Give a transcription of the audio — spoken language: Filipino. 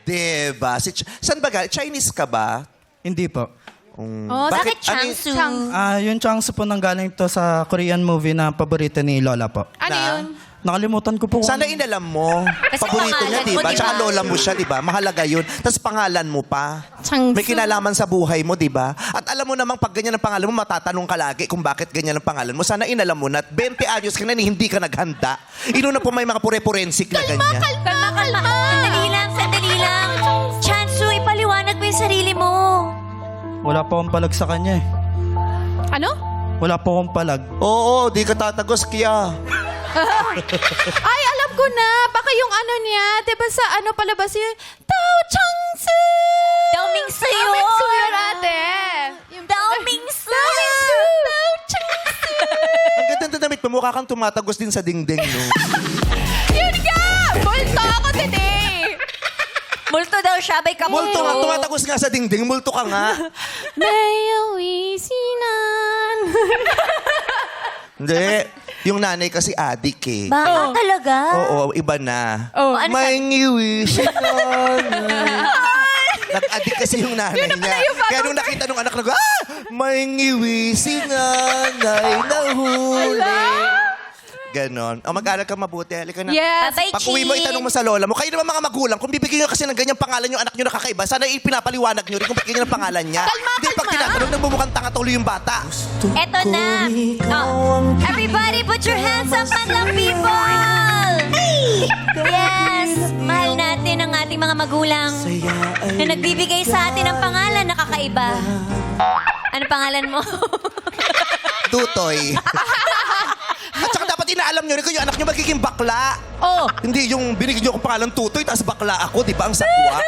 Diba? Saan ba galing? Chinese ka ba? Hindi po. Bakit Changsu? Yung Changsu po nanggaling to sa Korean movie na paborito ni Lola po. Ano Na? yun? Nakalimutan ko po. Sana inalam mo. Kasi Paborito niya, pangalan mo, diba? diba? Tsaka lola mo siya, diba? Mahalaga yun. Tapos pangalan mo pa. Changsu. May kinalaman sa buhay mo, diba? At alam mo namang pag ganyan ang pangalan mo, matatanong ka lagi kung bakit ganyan ang pangalan mo. Sana inalam mo na at 20 anyos ka na hindi ka naghanda. Inuna po may mga pure-forensik na ganyan. Kalma. Sandali lang. Chansu, ipaliwanag mo yung sarili mo. Wala po akong palag sa kanya eh. Ano? Wala po akong palag. Oo, di ka tatagos kaya. Ay, alam ko na. Baka yung ano niya, diba sa ano palabas yun? Tao Changsu! Daomingsu yun. Daomingsu yun, ate. Daomingsu. Tao Changsu! Ang ganda na damit mo, mukha kang tumatagos din sa dingding, no? Yun nga! Bulto ako today! Multo daw siya, bay kamulo. Multo nga, tumatagos nga sa dingding, multo ka nga. Mayawisinan. Hindi. Yung nanay kasi adik eh. Baka talaga? Oo, iba na. Oh, ano May ngiwish Nag-adik kasi yung nanay Yun na pala niya. yung bagong- Kaya nung nakita nung anak na, may ngiwish nanay nahuli. Ganon. O mag-aral ka mabuti. Halika na. Yes. Babay, Pag-uwi mo, Chin. itanong mo sa lola mo. Kayo naman mga magulang, kung bibigyan nyo kasi ng ganyang pangalan yung anak nyo na kakaiba, sana ipinapaliwanag nyo rin kung bakit ganyan ang pangalan niya. Hindi pag tinatanong, nagbumukhang tanga tuloy yung bata. Eto na. Oh. Everybody put your hands up, madlang people! Yes! Mahal natin ang ating mga magulang na nagbibigay sa atin ng pangalan na kakaiba. Ano pangalan mo? Tutoy. At saka dapat inaalam nyo rin kung yung anak nyo magiging bakla. Oh. Hindi yung binigyan nyo akong pangalan Tutoy, tapos bakla ako, di ba? Ang sakwa.